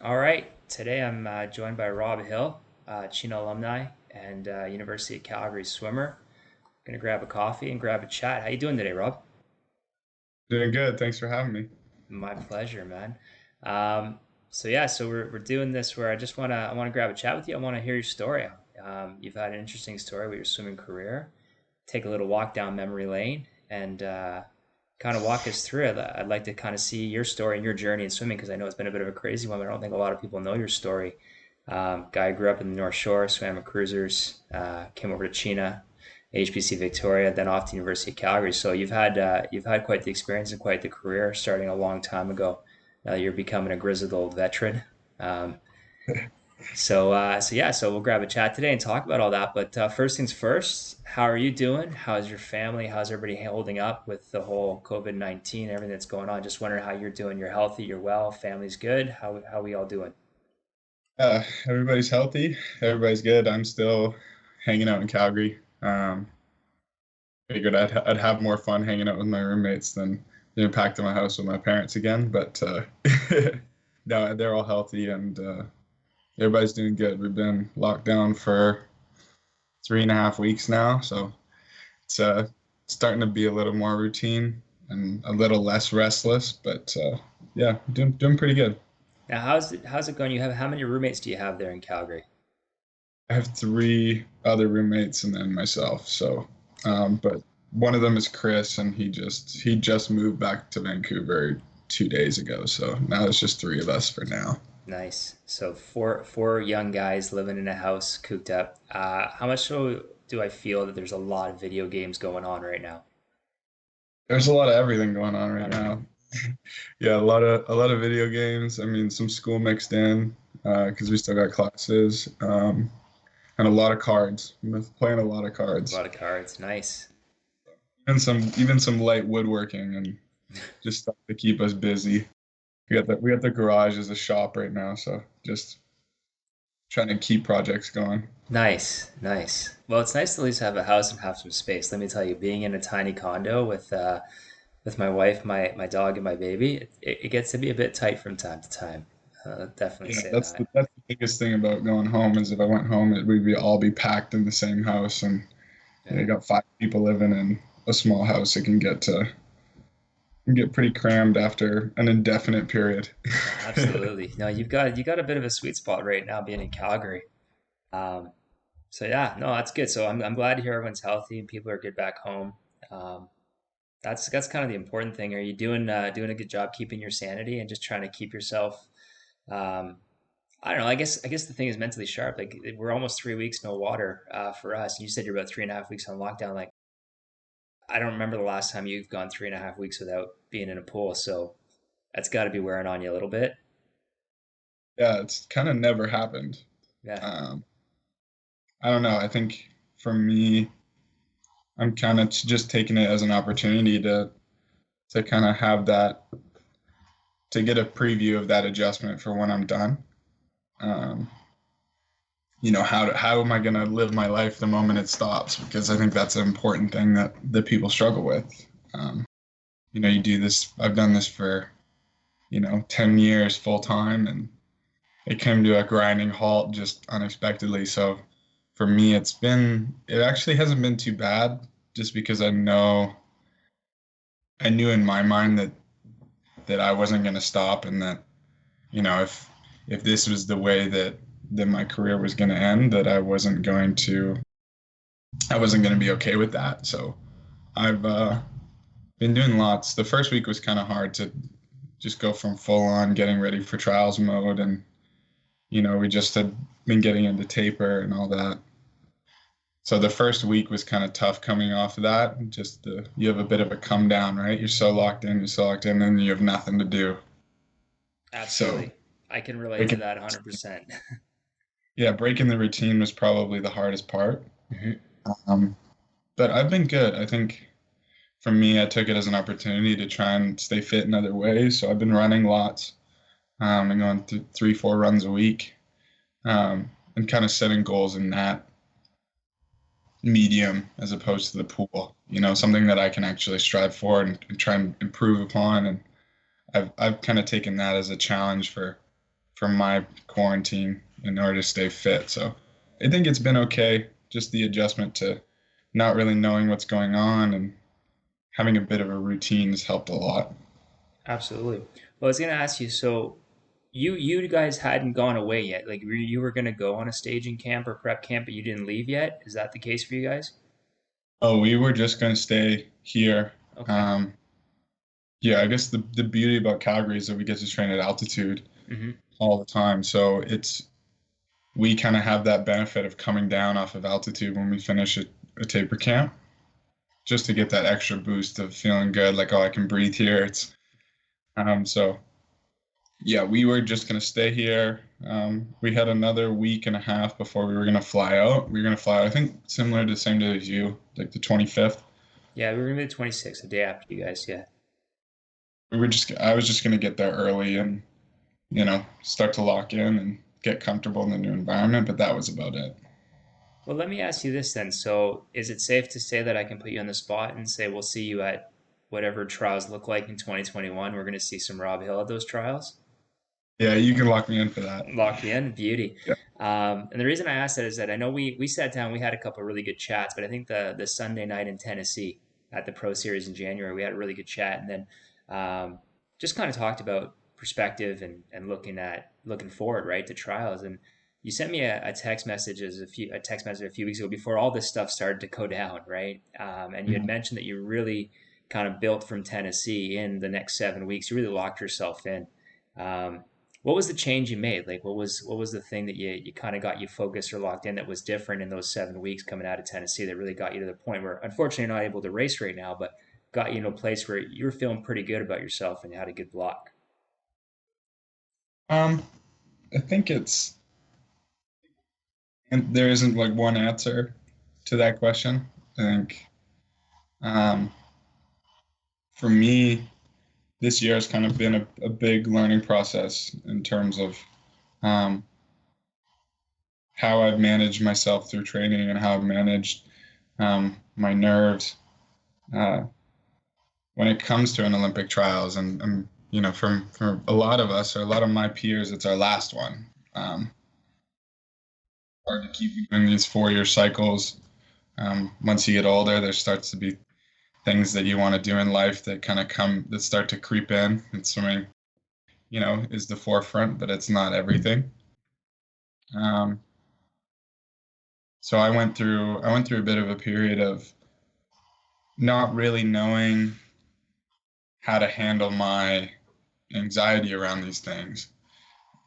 All right. Today I'm joined by Rob Hill, Chena alumni and University of Calgary swimmer. Gonna grab a coffee and grab a chat. How you doing today, Rob? Doing good. Thanks for having me. My pleasure, man. So we're doing this where I wanna grab a chat with you. I want to hear your story. You've had an interesting story with your swimming career. Take a little walk down memory lane and kind of walk us through it. I'd like to kind of see your story and your journey in swimming because I know it's been a bit of a crazy one, but I don't think a lot of people know your story. Guy grew up in the North Shore, swam at cruisers, came over to Chena, HBC Victoria, then off to University of Calgary. So you've had quite the experience and quite the career, starting a long time ago. Now you're becoming a grizzled old veteran. Um, so we'll grab a chat today and talk about all that. But first things first, how are you doing? How's your family? How's everybody holding up with the whole COVID-19, everything that's going on? Just wondering how you're doing. You're healthy, you're well, family's good. How we all doing? Everybody's healthy. Everybody's good. I'm still hanging out in Calgary. Figured I'd have more fun hanging out with my roommates than being packed in my house with my parents again. But no, they're all healthy and everybody's doing good. We've been locked down for 3.5 weeks now, so it's starting to be a little more routine and a little less restless. But yeah, doing pretty good. Now, how's it going? You have how many roommates do you have there in Calgary? I have three other roommates and then myself. So, but one of them is Chris, and he just moved back to Vancouver 2 days ago. So now it's just three of us for now. Nice. So four young guys living in a house, cooped up. How much so do I feel that there's a lot of video games going on right now? There's a lot of everything going on A right lot of now. everything. Yeah, a lot of video games. I mean, some school mixed in because we still got classes, and a lot of cards. We've been playing a lot of A cards, lot of cards. Nice. and some light woodworking and just stuff to keep us busy. We got the garage as a shop right now, so just trying to keep projects going. Nice, nice. Well, it's nice to at least have a house and have some space. Let me tell you, being in a tiny condo with my wife, my dog, and my baby, it gets to be a bit tight from time to time. Definitely Yeah, say that's the that. that's the biggest thing about going home is if I went home, we'd be all be packed in the same house, and you Yeah, got five people living in a small house. It can get pretty crammed after an indefinite period. absolutely. No, you got a bit of a sweet spot right now being in Calgary. Um, so yeah, no, that's good. So I'm glad to hear everyone's healthy and people are good back home. Um, that's kind of the important thing. Are you doing a good job keeping your sanity and just trying to keep yourself um, I don't know. I guess the thing is mentally sharp. Like we're almost 3 weeks no water for us. You said you're about 3.5 weeks on lockdown. Like I don't remember the last time you've gone 3.5 weeks without being in a pool. So that's got to be wearing on you a little bit. Yeah, it's kind of never happened. Yeah, Um, I don't know. I think for me, I'm kind of just taking it as an opportunity to kind of have that to get a preview of that adjustment for when I'm done. Um, how am I going to live my life the moment it stops? Because I think that's an important thing that people struggle with. Um, you do this. I've done this for 10 years full time, and it came to a grinding halt just unexpectedly. So for me, it actually hasn't been too bad, just because I knew in my mind that I wasn't going to stop, and that if this was the way that my career was going to end, that I wasn't going to be okay with that. So I've been doing lots. The first week was kind of hard to just go from full on getting ready for trials mode, and we just had been getting into taper and all that. So the first week was kind of tough coming off of that. You have a bit of a come down, right? You're so locked in, and you have nothing to do. So absolutely. I can relate to breaking, that 100%. yeah, breaking the routine was probably the hardest part. Hmm. Um, but I've been good. I think for me, I took it as an opportunity to try and stay fit in other ways. So I've been running lots, and going through 3, 4 runs a week, and kind of setting goals in that medium as opposed to the pool. Something that I can actually strive for and try and improve upon. And I've kind of taken that as a challenge for for my quarantine in order to stay fit. So I think it's been okay. Just the adjustment to not really knowing what's going on and having a bit of a routine has helped a lot. Absolutely. Well, I was going to ask you, so you guys hadn't gone away yet. Like you were going to go on a staging camp or prep camp, but you didn't leave yet. Is that the case for you guys? Oh, we were just going to stay here. Okay. Um, yeah, I guess the beauty about Calgary is that we get to train at altitude Hmm. all the time. So we kind of have that benefit of coming down off of altitude when we finish a taper camp, just to get that extra boost of feeling good, like, oh, I can breathe here. So yeah, we were just gonna stay here. We had another week and a half before we were gonna fly out. We were gonna fly out, I think, similar to the same day as you, like the 25th. Yeah, we were going to be the 26th, the day after you guys. Yeah. I was just gonna get there early and start to lock in and get comfortable in the new environment, but that was about it. Well, let me ask you this then. So, is it safe to say that I can put you on the spot and say we'll see you at whatever trials look like in 2021? We're going to see some Rob Hill at those trials. Yeah, you can lock me in for that. Lock you in, beauty. Yeah. And the reason I asked that is that I know we sat down, we had a couple of really good chats, but I think the Sunday night in Tennessee at the Pro Series in January, we had a really good chat, and then just kind of talked about perspective and looking forward, right, to trials. And you sent me a text message a text message a few weeks ago before all this stuff started to go down, right? And you had Mhm. mentioned that you really kind of built from Tennessee in the next 7 weeks. You really locked yourself in. Um, what was the change you made? Like, what was the thing that you kind of got you focused or locked in that was different in those 7 weeks coming out of Tennessee that really got you to the point where, unfortunately, you're not able to race right now, but got you to a place where you were feeling pretty good about yourself and you had a good block? Um, I think and there isn't like one answer to that question. I think um, for me, this year has kind of been a big learning process in terms of um, how I've managed myself through training and how I've managed my nerves uh, when it comes to an Olympic trials. And for a lot of us or a lot of my peers, it's our last one. Um, Hard to keep doing these 4-year cycles. Once you get older, there starts to be things that you want to do in life that that start to creep in. And swimming, is the forefront, but it's not everything. Um, so I went through a bit of a period of not really knowing how to handle my anxiety around these things.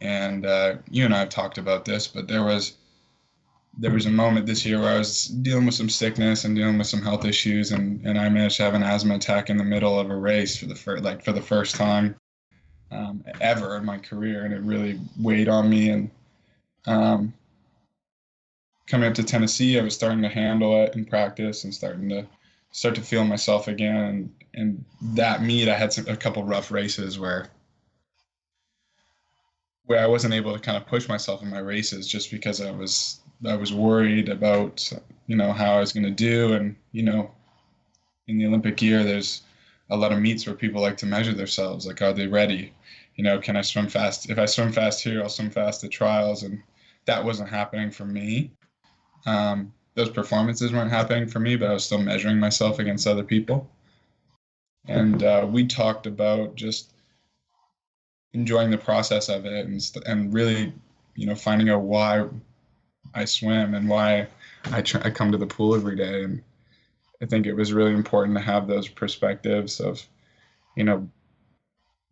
And you and I have talked about this, but there was a moment this year where I was dealing with some sickness and dealing with some health issues, and I managed to have an asthma attack in the middle of a race for the first time ever in my career, and it really weighed on me. And um, coming up to Tennessee, I was starting to handle it in practice and start to feel myself again. And that meet, I had a couple rough races where I wasn't able to kind of push myself in my races just because I was worried about how I was going to do. And in the Olympic year, there's a lot of meets where people like to measure themselves, like, are they ready? Can I swim fast? If I swim fast here, I'll swim fast at trials. And that wasn't happening for me. Those performances weren't happening for me, but I was still measuring myself against other people. And we talked about just enjoying the process of it, and really, finding out why I swim and why I come to the pool every day. And I think it was really important to have those perspectives of, you know,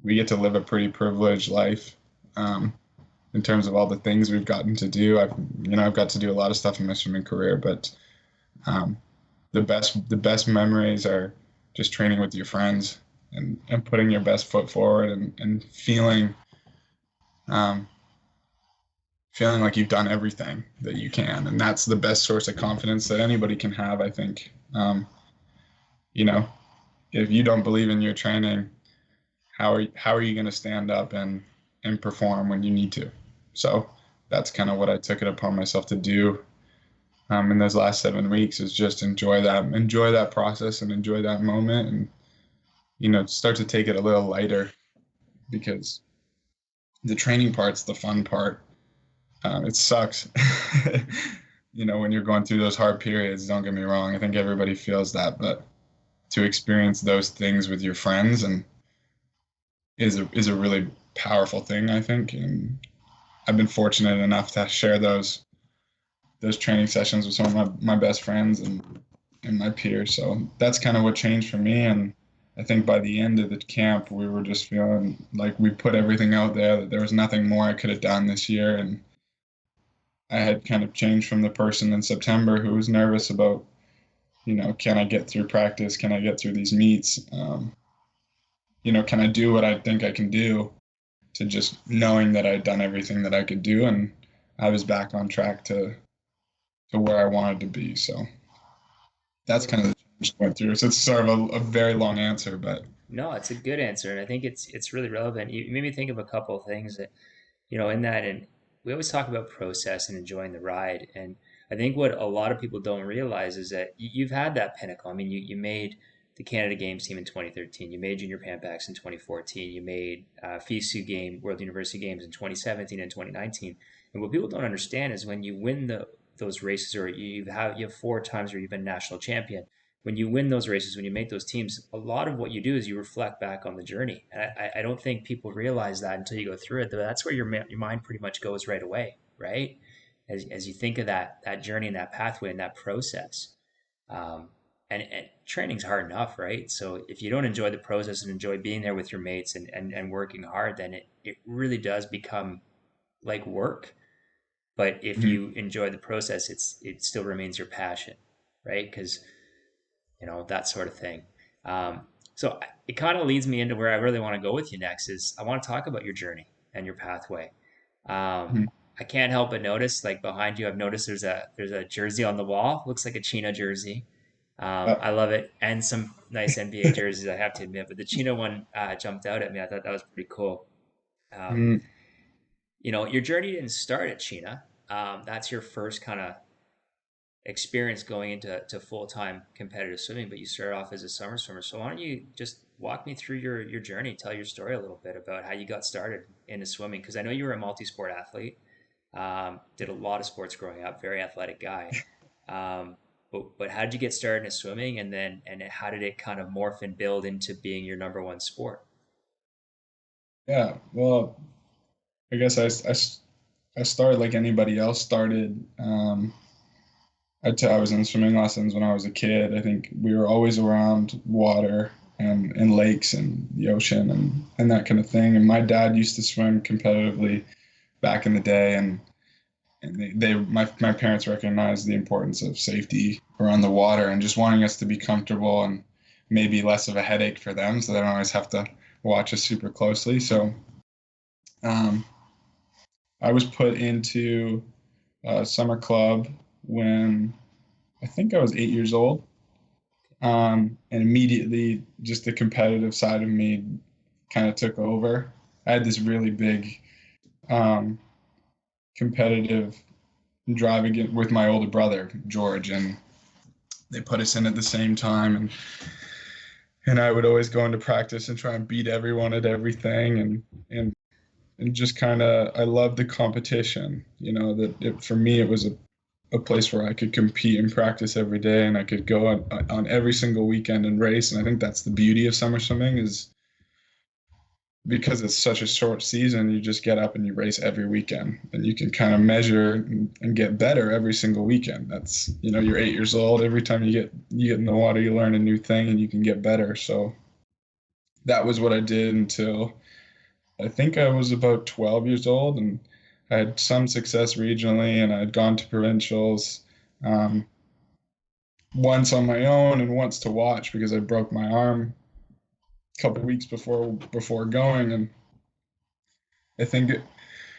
we get to live a pretty privileged life in terms of all the things we've gotten to do. I've got to do a lot of stuff in my swimming career, but um, the best memories are just training with your friends and putting your best foot forward and um, feeling like you've done everything that you can. And that's the best source of confidence that anybody can have, I think. You know, if you don't believe in your training, how are you going to stand up and perform when you need to? So that's kind of what I took it upon myself to do in those last 7 weeks, is just enjoy that process and enjoy that moment, and start to take it a little lighter, because the training part's the fun part. It sucks, when you're going through those hard periods. Don't get me wrong. I think everybody feels that, but to experience those things with your friends and is a really powerful thing, I think. And I've been fortunate enough to share those training sessions with some of my best friends and my peers. So that's kind of what changed for me. And I think by the end of the camp, we were just feeling like we put everything out there, that there was nothing more I could have done this year. And I had kind of changed from the person in September who was nervous about, can I get through practice? Can I get through these meets? Can I do what I think I can do, to just knowing that I'd done everything that I could do, and I was back on track to where I wanted to be. So that's kind of the change I went through. So it's sort of a very long answer, but No, it's a good answer, and I think it's really relevant. You made me think of a couple of things that in that, and we always talk about process and enjoying the ride. And I think what a lot of people don't realize is that you've had that pinnacle. I mean, you made the Canada Games team in 2013. You made Junior Pan Packs in 2014. You made FISU Game World University Games in 2017 and 2019. And what people don't understand is when you win those races, or you have four times where you've been national champion. When you win those races, when you make those teams, a lot of what you do is you reflect back on the journey. And I don't think people realize that until you go through it. But that's where your mind pretty much goes right away, right? As you think of that journey and that pathway and that process. Um, and training's hard enough, right? So if you don't enjoy the process and enjoy being there with your mates and working hard, then it really does become like work. But if mhm. you enjoy the process, it still remains your passion, right? Because that sort of thing. So it kind of leads me into where I really want to go with you next. Is I want to talk about your journey and your pathway. Um, Mhm. I can't help but notice, like behind you, I've noticed there's a jersey on the wall. Looks like a Chena jersey. Uh, I love it, and some nice NBA jerseys, I have to admit. But the Chena one jumped out at me. I thought that was pretty cool. Um, mhm. your journey didn't start at Chena. That's your first kind of experience going into full-time competitive swimming, but you started off as a summer swimmer. So why don't you just walk me through your journey, tell your story a little bit about how you got started into swimming? Because I know you were a multi-sport athlete, did a lot of sports growing up, very athletic guy. But how did you get started in swimming, and how did it kind of morph and build into being your number one sport? Yeah, well, I guess I started like anybody else started. I was in swimming lessons when I was a kid. I think we were always around water and lakes and the ocean and that kind of thing. And my dad used to swim competitively back in the day, and my parents recognized the importance of safety around the water and just wanting us to be comfortable and maybe less of a headache for them, so they don't always have to watch us super closely. So um, I was put into a summer club when I think I was 8 years old. And immediately, just the competitive side of me kind of took over. I had this really big um, competitive drive again with my older brother George, and they put us in at the same time, and I would always go into practice and try and beat everyone at everything, and just kind of I loved the competition. For me it was a place where I could compete and practice every day, and I could go on every single weekend and race. And I think that's the beauty of summer swimming, is because it's such a short season, you just get up and you race every weekend, and you can kind of measure and get better every single weekend. That's, you're 8 years old. Every time you get in the water, you learn a new thing and you can get better. So that was what I did until I think I was about 12 years old, and I had some success regionally, and I had gone to provincials, um, once on my own and once to watch because I broke my arm a couple of weeks before going. And I think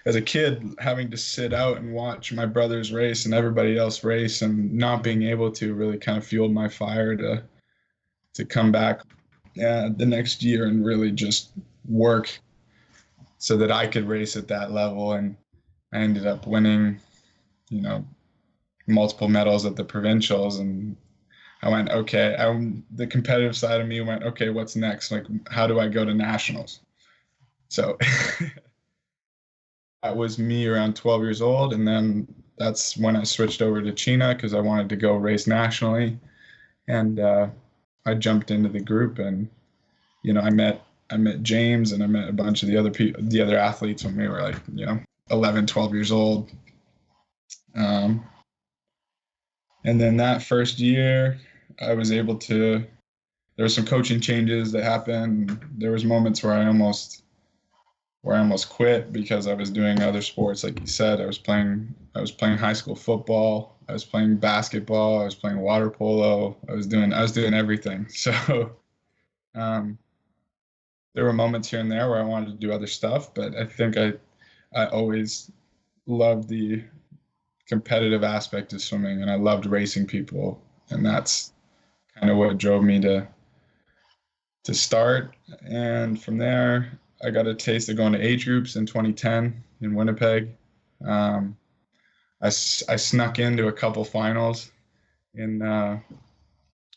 as a kid, having to sit out and watch my brothers race and everybody else race and not being able to really kind of fueled my fire to come back the next year and really just work so that I could race at that level. And I ended up winning, you know, multiple medals at the provincials. And I went, okay, the competitive side of me went, okay, what's next? Like, how do I go to nationals? So that was me around 12 years old, and then that's when I switched over to Chena because I wanted to go race nationally, and I jumped into the group, and I met James, and I met a bunch of the other athletes when we were like 11, 12 years old. Um, and then that first year, I was able to. There were some coaching changes that happened. There was moments where I almost quit because I was doing other sports. Like you said, I was playing high school football, I was playing basketball, I was playing water polo, I was doing everything. So um, there were moments here and there where I wanted to do other stuff, but I think I always loved the competitive aspect of swimming, and I loved racing people, and that's kind of what drove me to start. And from there, I got a taste of going to age groups in 2010 in Winnipeg. Um, I snuck into a couple finals in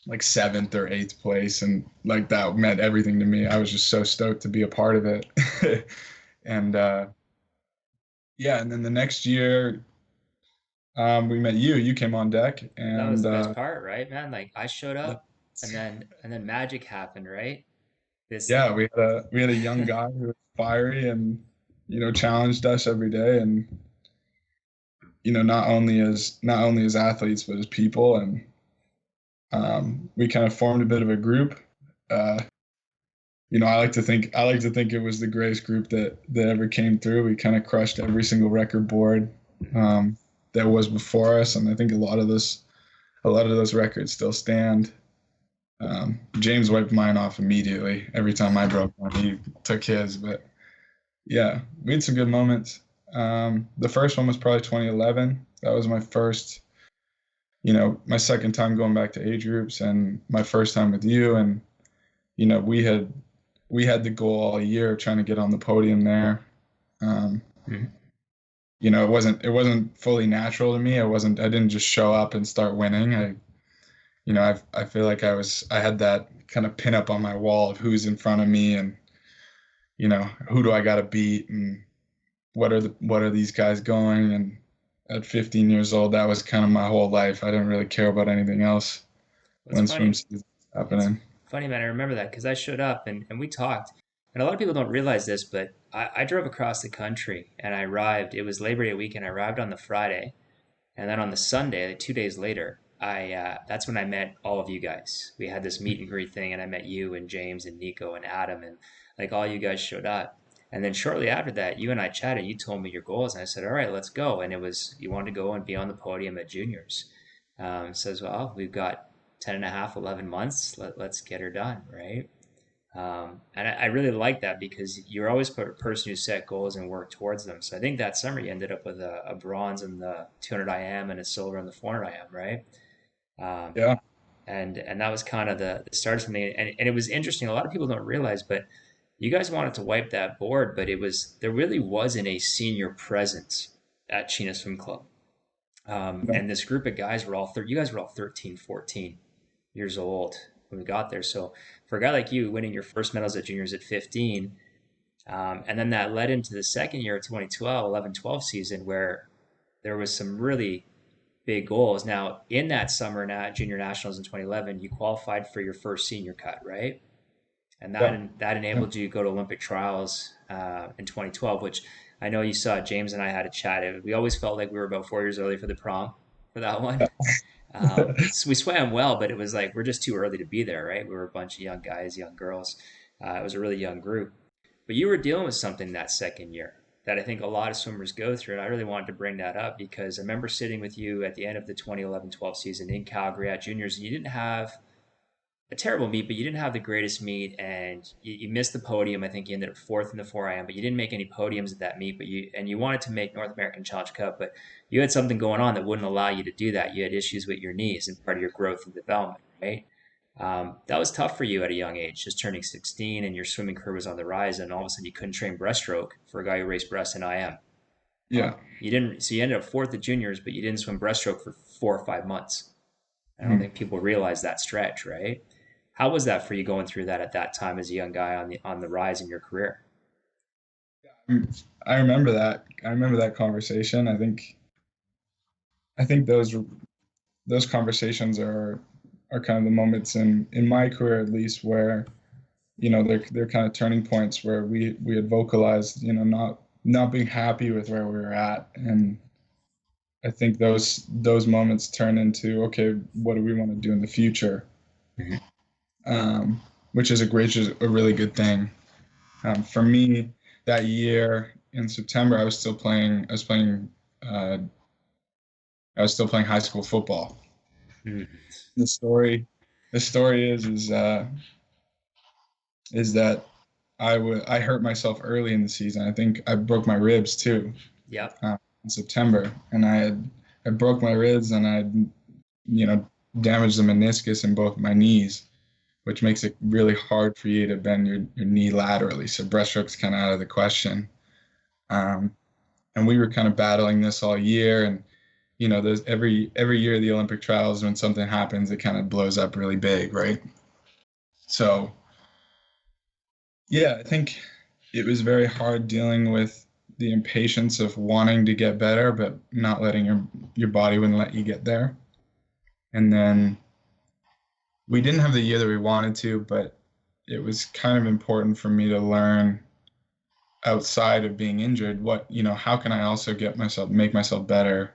like seventh or eighth place, and like that meant everything to me. I was just so stoked to be a part of it. And yeah, and then the next year, we met you. You came on deck, That was and the best part, right, man? Like I showed up and then magic happened, right? This yeah, we had a young guy who was fiery and challenged us every day, and not only as athletes but as people, and we kind of formed a bit of a group. uh, I like to think it was the greatest group that ever came through. We kind of crushed every single record board that was before us, and I think a lot of those records still stand. James wiped mine off immediately. Every time I broke one, he took his. But yeah, we had some good moments. The first one was probably 2011. That was my second time going back to age groups, and my first time with you. And we had the goal all year trying to get on the podium there. Um, Mhm. it wasn't fully natural to me. I didn't just show up and start winning. I feel like I had that kind of pin up on my wall of who's in front of me, and who do I got to beat, and what are these guys going. And at 15 years old, that was kind of my whole life. I didn't really care about anything else What's when swim funny, season was it's happening. funny, man. I remember that because I showed up and we talked. And a lot of people don't realize this, but I drove across the country and I arrived. It was Labor Day weekend. I arrived on the Friday. And then on the Sunday, like 2 days later, I that's when I met all of you guys. We had this meet and greet thing, and I met you and James and Nico and Adam, and like all you guys showed up. And then shortly after that, you and I chatted. You told me your goals, and I said, "All right, let's go." And it was you wanted to go and be on the podium at juniors. Says, "Well, we've got 10 and a half, 11 months. Let's get her done, right?" And I really like that because you're always a person who set goals and work towards them. So I think that summer you ended up with a bronze in the 200 IM and a silver in the 400 IM, right? Um, Yeah. and that was kind of the start of something. And it was interesting. A lot of people don't realize, but you guys wanted to wipe that board, but there really wasn't a senior presence at Chena Swim Club. No. And this group of guys you guys were all 13, 14 years old when we got there. So for a guy like you, winning your first medals at juniors at 15, and then that led into the second year of 2012, 11-12 season where there was some really big goals. Now, in that summer junior nationals in 2011, you qualified for your first senior cut, right? And Yeah. that Yeah. enabled you to go to Olympic trials in 2012, which I know you saw. James and I had a chat. We always felt like we were about 4 years early for the prom for that one. So we swam well, but it was like we're just too early to be there, right? We were a bunch of young guys, young girls. It was a really young group. But you were dealing with something that second year that I think a lot of swimmers go through. And I really wanted to bring that up because I remember sitting with you at the end of the 2011-12 season in Calgary at juniors, and you didn't have a terrible meet, but you didn't have the greatest meet, and you missed the podium. I think you ended up fourth in the 4 IM, but you didn't make any podiums at that meet. But you wanted to make North American Challenge Cup, but you had something going on that wouldn't allow you to do that. You had issues with your knees and part of your growth and development, right? That was tough for you at a young age, just turning 16, and your swimming career was on the rise, and all of a sudden you couldn't train breaststroke for a guy who raced breast in IM. Yeah. You didn't, so you ended up fourth at juniors, but you didn't swim breaststroke for 4 or 5 months. I don't Mhm. think people realize that stretch, right? How was that for you going through that at that time as a young guy on the rise in your career? I remember that. I remember that conversation. I think those conversations are kind of the moments in my career at least where they're kind of turning points where we had vocalized not being happy with where we were at, and I think those moments turn into, okay, what do we want to do in the future, Mhm. um, which is a really good thing. For me, that year in September, uh, I was still playing high school football. Mhm. The story the story is that I hurt myself early in the season. I think I broke my ribs too, Yep. in September, and I broke my ribs, and I you know damaged the meniscus in both my knees, which makes it really hard for you to bend your knee laterally. So breaststroke's kind of out of the question. Um, and we were kind of battling this all year, and there's every year the Olympic trials, when something happens, it kind of blows up really big, right? So yeah, I think it was very hard dealing with the impatience of wanting to get better, but not letting your body wouldn't let you get there. And then we didn't have the year that we wanted to, but it was kind of important for me to learn outside of being injured how can I also make myself better,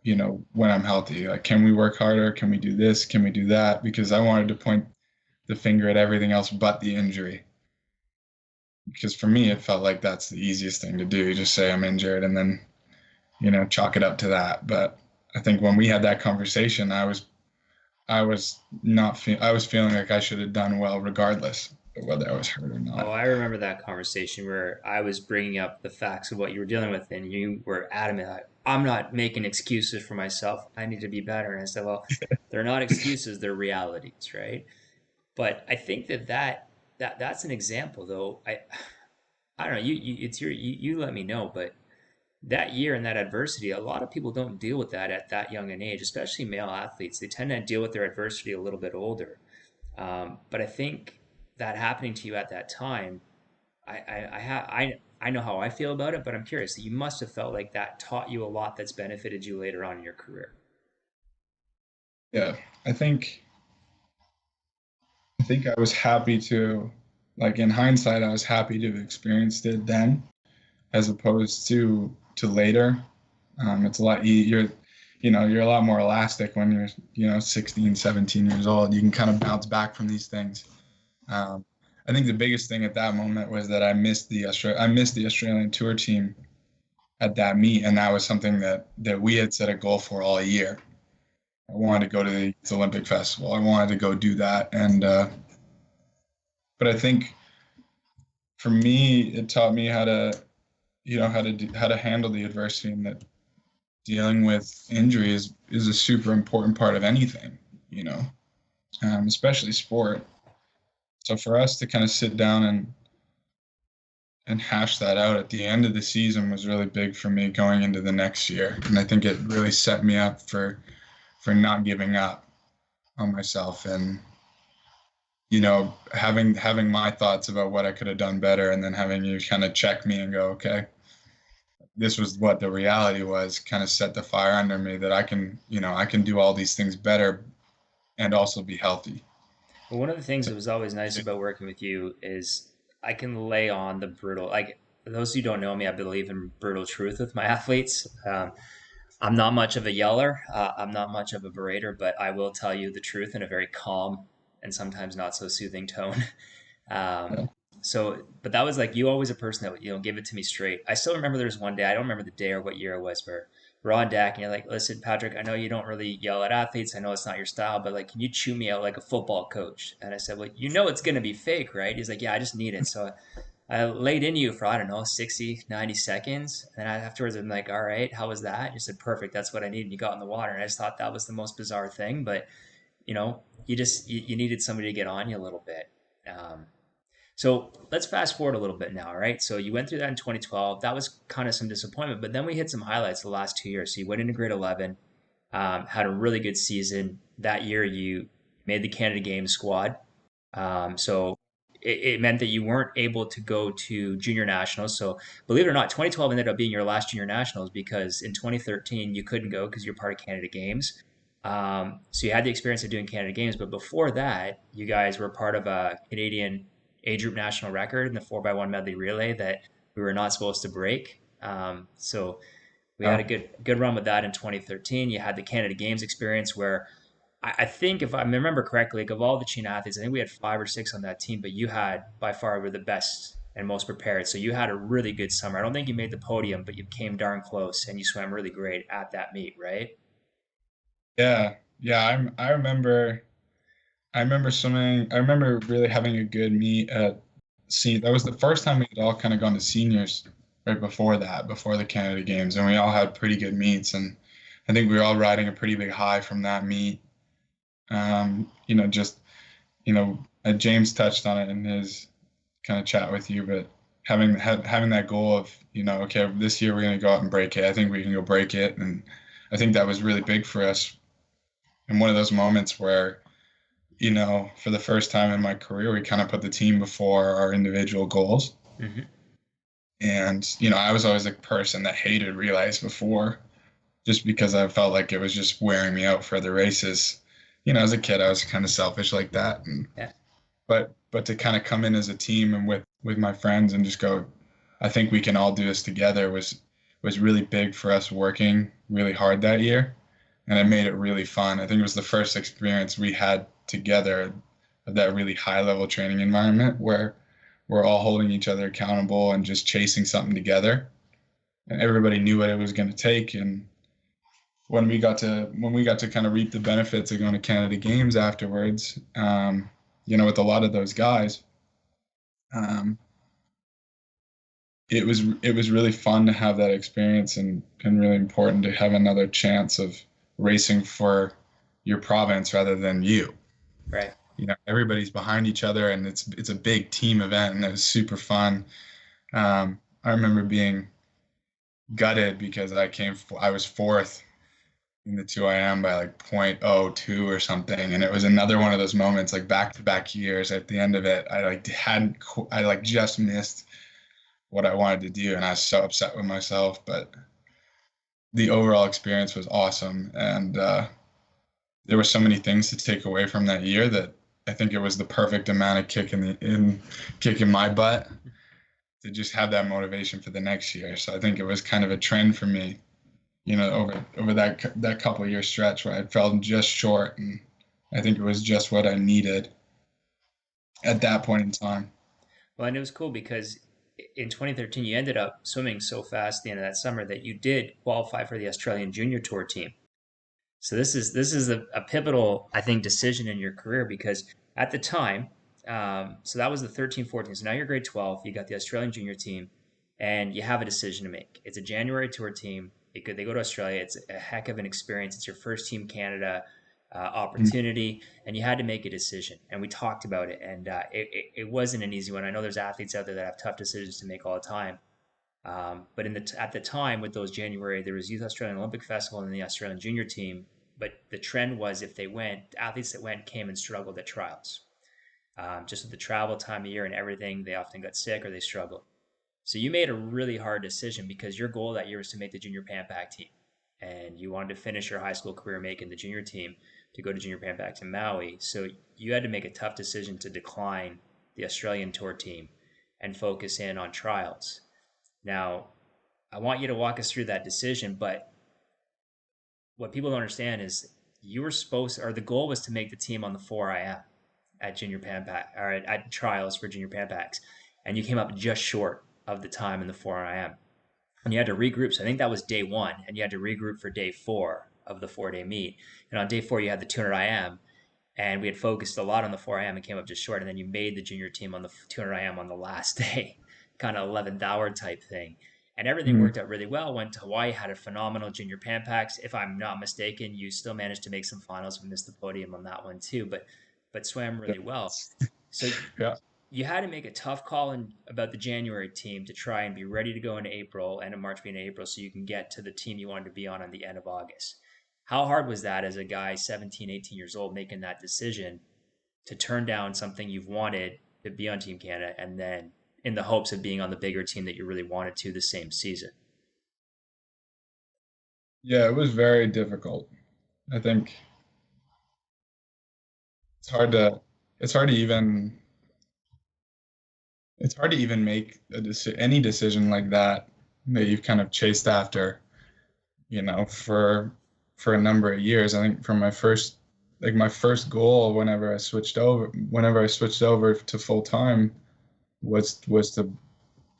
when I'm healthy. Like, can we work harder? Can we do this? Can we do that? Because I wanted to point the finger at everything else but the injury. Because for me, it felt like that's the easiest thing to do. Just say I'm injured and then, chalk it up to that. But I think when we had that conversation, I was not feel I was feeling like I should have done well regardless of whether I was hurt or Oh, not. I remember that conversation where I was bringing up the facts of what you were dealing with, and you were adamant, like, I'm not making excuses for myself. I need to be better. And I said, well, they're not excuses, they're realities, right? But I think that's an example, though. I don't know. It's you let me know, but that year and that adversity, a lot of people don't deal with that at that young an age, especially male athletes. They tend to deal with their adversity a little bit older. But I think that happening to you at that time, I know how I feel about it, but I'm curious. You must have felt like that taught you a lot that's benefited you later on in your career. Yeah, I think I think I was happy to, like, in hindsight, I was happy to have experienced it then, as opposed to later. It's a lot easier. You're a lot more elastic when you're 16, 17 years old. You can kind of bounce back from these things. Um, I think the biggest thing at that moment was that I missed the Australian tour team at that meet, and that was something that we had set a goal for all year. I wanted to go to the Olympic Festival. I wanted to go do that, and but I think for me, it taught me how to handle the adversity, and that dealing with injury is a super important part of anything, you know, especially sport. So for us to kind of sit down and hash that out at the end of the season was really big for me going into the next year, and I think it really set me up for not giving up on myself, and having my thoughts about what I could have done better, and then having you kind of check me and go, okay, this was what the reality was, kind of set the fire under me that I can do all these things better and also be healthy. Well, one of the things So, that was always nice about working with you is I can lay on the brutal, like those who don't know me, I believe in brutal truth with my athletes. I'm not much of a yeller. I'm not much of a berater, but I will tell you the truth in a very calm and sometimes not so soothing tone. Um, yeah, but that was like you always a person that would, give it to me straight. I still remember there was one day, I don't remember the day or what year it was, where we're on deck and you're like, listen, Patrick, I know you don't really yell at athletes. I know it's not your style, but like, can you chew me out like a football coach? And I said, well, it's going to be fake, right? He's like, yeah, I just need it. So I laid into you for, I don't know, 60, 90 seconds. And afterwards, I'm like, all right, how was that? You said, perfect. That's what I needed. You got in the water. And I just thought that was the most bizarre thing. But, you needed somebody to get on you a little bit. So let's fast forward a little bit now, all right? So you went through that in 2012. That was kind of some disappointment, but then we hit some highlights the last 2 years. So you went into grade 11, had a really good season. That year you made the Canada Games squad. So it meant that you weren't able to go to junior nationals. So believe it or not, 2012 ended up being your last junior nationals because in 2013 you couldn't go because you're part of Canada Games. So you had the experience of doing Canada Games, but before that, you guys were part of a Canadian age group national record in the 4x1 medley relay that we were not supposed to break. So we had a Oh, good run with that in 2013. You had the Canada Games experience where I think if I remember correctly, like of all the Chena athletes, I think we had 5 or 6 on that team, but you had by far were the best and most prepared. So you had a really good summer. I don't think you made the podium, but you came darn close and you swam really great at that meet, right? yeah, yeah. I remember swimming. I remember really having a good meet at see. That was the first time we had all kind of gone to seniors right before that, before the Canada Games, and we all had pretty good meets. And I think we were all riding a pretty big high from that meet. Just James touched on it in his kind of chat with you, but having that goal of okay, this year we're going to go out and break it. I think we can go break it, and I think that was really big for us. And one of those moments where for the first time in my career, we kind of put the team before our individual goals. Mm-hmm. And I was always a person that hated relays before, just because I felt like it was just wearing me out for the races. As a kid, I was kind of selfish like that, and Yeah. but to kind of come in as a team and with my friends and just go, I think we can all do this together was really big for us working really hard that year, and it made it really fun. I think it was the first experience we had together of that really high level training environment where we're all holding each other accountable and just chasing something together, and everybody knew what it was going to take. And when we got to kind of reap the benefits of going to Canada Games afterwards, with a lot of those guys, um, it was really fun to have that experience, and really important to have another chance of racing for your province rather than you. Right. Everybody's behind each other, and it's a big team event, and it was super fun. I remember being gutted because I was fourth in the 2IM by like 0.02 or something, and it was another one of those moments, like back to back years. At the end of it, I like just missed what I wanted to do, and I was so upset with myself. But the overall experience was awesome, and there were so many things to take away from that year that I think it was the perfect amount of kicking my butt to just have that motivation for the next year. So I think it was kind of a trend for me, over that couple of year stretch where I fell just short, and I think it was just what I needed at that point in time. Well, and it was cool because in 2013 you ended up swimming so fast at the end of that summer that you did qualify for the Australian Junior Tour team. So this is a pivotal, I think, decision in your career because at the time, so that was the 13-14. So now you're grade 12. You got the Australian junior team, and you have a decision to make. It's a January tour team. They go to Australia. It's a heck of an experience. It's your first Team Canada opportunity, and you had to make a decision. And we talked about it, and it wasn't an easy one. I know there's athletes out there that have tough decisions to make all the time. But at the time with those January, there was Youth Australian Olympic Festival and the Australian Junior team. But the trend was if they went, athletes that went came and struggled at trials. Just with the travel time of year and everything, they often got sick or they struggled. So you made a really hard decision because your goal that year was to make the Junior Pan Pac team, and you wanted to finish your high school career making the junior team to go to Junior Pan Pac to Maui. So you had to make a tough decision to decline the Australian tour team and focus in on trials. Now, I want you to walk us through that decision, but what people don't understand is you were supposed, or the goal was to make the team on the 4IM at Junior Pan Pac, or at trials for Junior Pan Pacs, and you came up just short of the time in the 4IM. And you had to regroup. So I think that was day one, and you had to regroup for day four of the 4 day meet. And on day four, you had the 200 IM, and we had focused a lot on the 4IM and came up just short. And then you made the junior team on the 200 IM on the last day, kind of 11th hour type thing. And everything Mm, worked out really well. Went to Hawaii, had a phenomenal junior Pan Pacs. If I'm not mistaken, you still managed to make some finals. We missed the podium on that one too, but swam really well. So yeah. you had to make a tough call about the January team to try and be ready to go into April and in March being April so you can get to the team you wanted to be on the end of August. How hard was that as a guy 17, 18 years old making that decision to turn down something you've wanted to be on Team Canada, and then in the hopes of being on the bigger team that you really wanted to the same season? Yeah, it was very difficult. I think it's hard to it's hard to even it's hard to even make any decision like that you've kind of chased after, for a number of years. I think from my first goal whenever I switched over to full time was to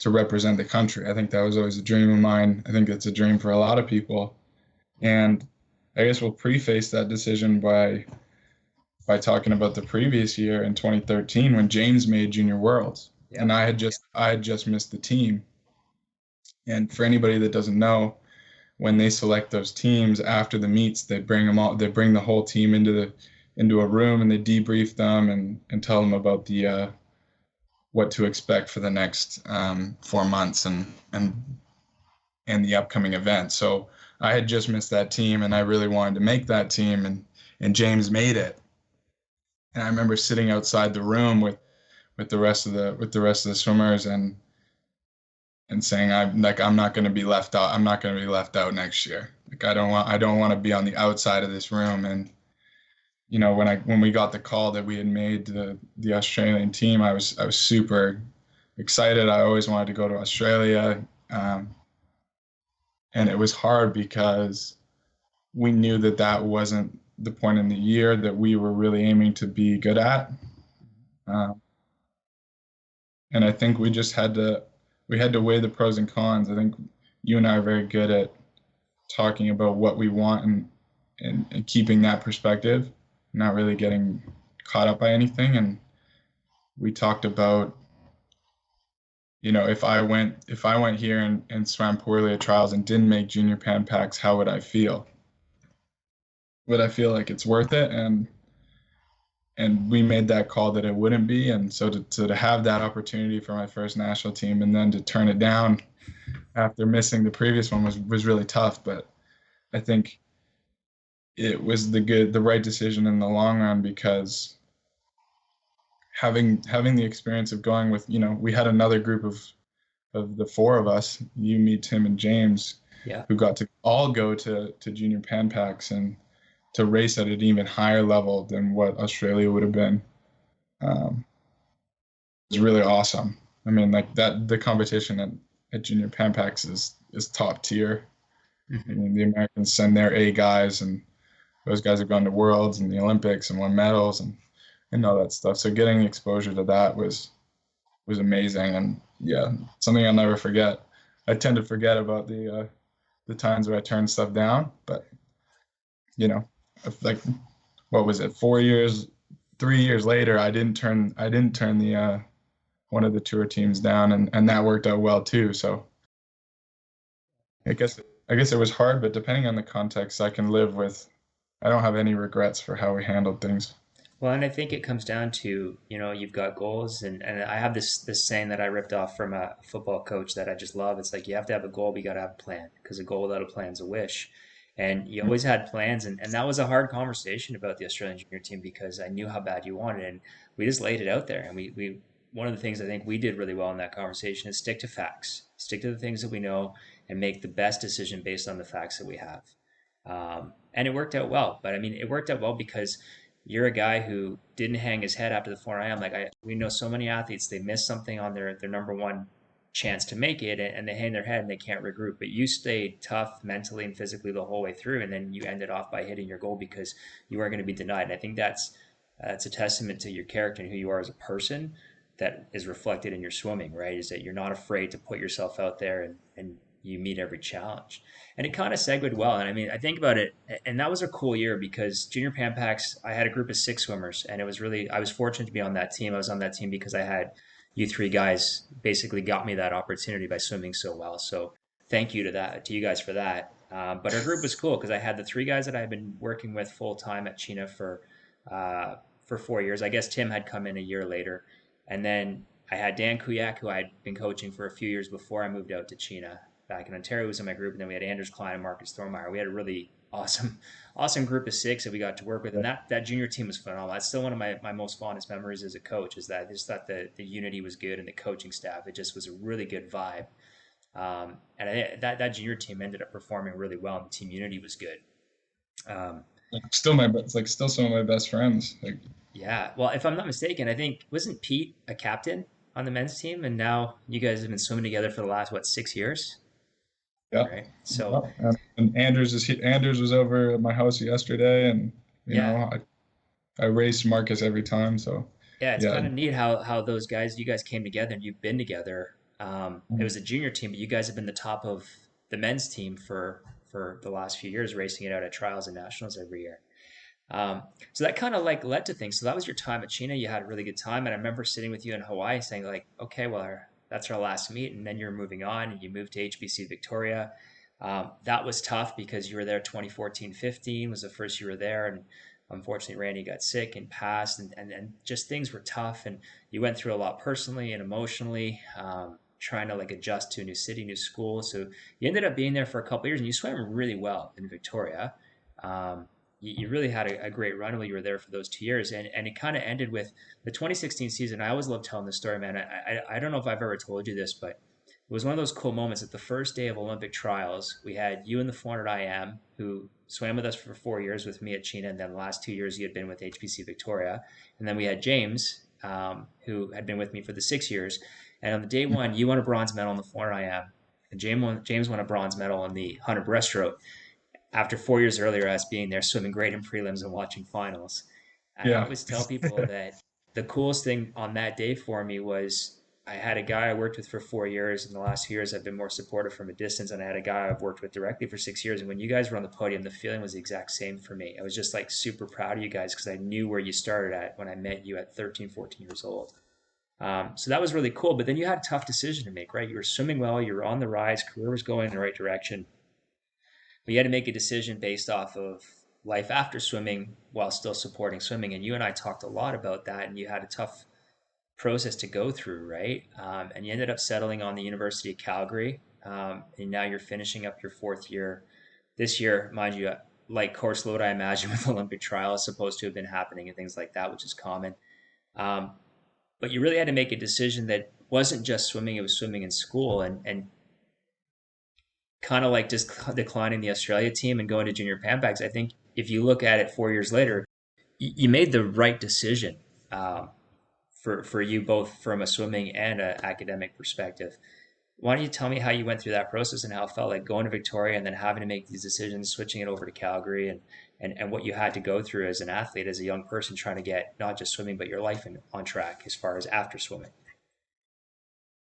represent the country. I think that was always a dream of mine. I think it's a dream for a lot of people. And I guess we'll preface that decision by talking about the previous year in 2013 when James made Junior Worlds, and Yep. I had just missed the team. And for anybody that doesn't know, when they select those teams after the meets, they bring the whole team into a room and they debrief them and tell them about the what to expect for the next 4 months and the upcoming event. So I had just missed that team and I really wanted to make that team, and James made it. And I remember sitting outside the room with the rest of the swimmers and saying I'm not going to be left out. I'm not going to be left out next year. Like I don't want to be on the outside of this room. And when we got the call that we had made the Australian team, I was super excited. I always wanted to go to Australia, and it was hard because we knew that that wasn't the point in the year that we were really aiming to be good at. Um, and I think we had to weigh the pros and cons. I think you and I are very good at talking about what we want and keeping that perspective, not really getting caught up by anything. And we talked about, if I went here and swam poorly at trials and didn't make junior Pan Pacs, how would I feel? Would I feel like it's worth it? And we made that call that it wouldn't be. And so to have that opportunity for my first national team and then to turn it down after missing the previous one was really tough. But I think it was the right decision in the long run, because having the experience of going with, we had another group of the four of us, you, me, Tim, and James, Yeah. who got to all go to junior Pan Pacs and to race at an even higher level than what Australia would have been. It's really awesome. I mean, like that, the competition at Junior Pan Pacs is top tier. I Hmm. mean, the Americans send their A guys, and those guys have gone to Worlds and the Olympics and won medals and all that stuff. So getting exposure to that was amazing, and yeah, something I'll never forget. I tend to forget about the times where I turned stuff down, but you know, like what was it, 4 years, 3 years later, I didn't turn the one of the tour teams down, and that worked out well too. So I guess I guess it was hard, but depending on the context, I can live with. I don't have any regrets for how we handled things. Well, and I think it comes down to, you've got goals, and I have this saying that I ripped off from a football coach that I just love. It's like you have to have a goal, but you got to have a plan, because a goal without a plan is a wish. And you always had plans, and that was a hard conversation about the Australian junior team because I knew how bad you wanted it, and we just laid it out there. And we one of the things I think we did really well in that conversation is stick to facts, stick to the things that we know, and make the best decision based on the facts that we have. And it worked out well. But I mean, it worked out well because you're a guy who didn't hang his head after the 4 a.m. We know so many athletes, they miss something on their number one chance to make it, and they hang their head and they can't regroup. But you stayed tough mentally and physically the whole way through, and then you ended off by hitting your goal because you weren't going to be denied. And I think that's a testament to your character and who you are as a person that is reflected in your swimming, right? Is that you're not afraid to put yourself out there and you meet every challenge. And it kind of segued well. And I mean, I think about it, and that was a cool year because Junior Pan Pacs, I had a group of six swimmers, and it was really, I was fortunate to be on that team. I was on that team because I had you three guys basically got me that opportunity by swimming so well. So thank you to you guys for that. But our group was cool because I had the three guys that I had been working with full time at Chena for 4 years. I guess Tim had come in a year later, and then I had Dan Kuyak, who I had been coaching for a few years before I moved out to Chena back in Ontario, was in my group, and then we had Anders Klein and Marcus Thormeyer. We had a really awesome, awesome group of six that we got to work with, Yeah. and that junior team was phenomenal. That's still one of my most fondest memories as a coach. Is that I just thought the unity was good and the coaching staff. It just was a really good vibe. That junior team ended up performing really well, and the team unity was good. Um, Like, it's like still some of my best friends. Like, yeah, well, if I'm not mistaken, I think wasn't Pete a captain on the men's team, and now you guys have been swimming together for the last what 6 years, yeah. right? Yeah. So And Anders was over at my house yesterday, and you yeah, know, I race Marcus every time. So yeah, it's yeah. kind of neat how those guys, you guys came together and you've been together. It was a junior team, but you guys have been the top of the men's team for the last few years, racing it out at trials and nationals every year. So that kind of like led to things. So that was your time at Chena. You had a really good time, and I remember sitting with you in Hawaii, saying like, "Okay, well, that's our last meet," and then you're moving on, and you moved to HBC Victoria. That was tough because you were there 2014-15 was the first you were there, and unfortunately Randy got sick and passed, and just things were tough, and you went through a lot personally and emotionally. Trying to like adjust to a new city, new school. So you ended up being there for a couple of years, and you swam really well in Victoria. Um, you really had a great run while you were there for those 2 years, and it kind of ended with the 2016 season. I always love telling this story, man. I don't know if I've ever told you this, but it was one of those cool moments. At the first day of Olympic trials, we had you in the 400 IM who swam with us for 4 years with me at Chena, and then the last 2 years you had been with HPC Victoria. And then we had James, who had been with me for the 6 years. And on the day one, you won a bronze medal in the 400 IM, and James won a bronze medal in the 100 breaststroke after 4 years earlier, us being there, swimming great in prelims and watching finals. And I Yeah. always tell people that the coolest thing on that day for me was I had a guy I worked with for 4 years. In the last few years, I've been more supportive from a distance, and I had a guy I've worked with directly for 6 years. And when you guys were on the podium, the feeling was the exact same for me. I was just like super proud of you guys because I knew where you started at when I met you at 13, 14 years old. So that was really cool. But then you had a tough decision to make, right? You were swimming well, you were on the rise, career was going in the right direction. But you had to make a decision based off of life after swimming while still supporting swimming. And you and I talked a lot about that, and you had a tough process to go through, right? And you ended up settling on the University of Calgary, and now you're finishing up your fourth year this year, mind you. Like course load, I imagine with Olympic trials supposed to have been happening and things like that, which is common. Um, but you really had to make a decision that wasn't just swimming; it was swimming in school, and kind of like just declining the Australia team and going to junior pan bags. I think if you look at it 4 years later, you made the right decision um, for you both from a swimming and an academic perspective. Why don't you tell me how you went through that process and how it felt like going to Victoria and then having to make these decisions, switching it over to Calgary, and what you had to go through as an athlete, as a young person trying to get not just swimming but your life on track as far as after swimming.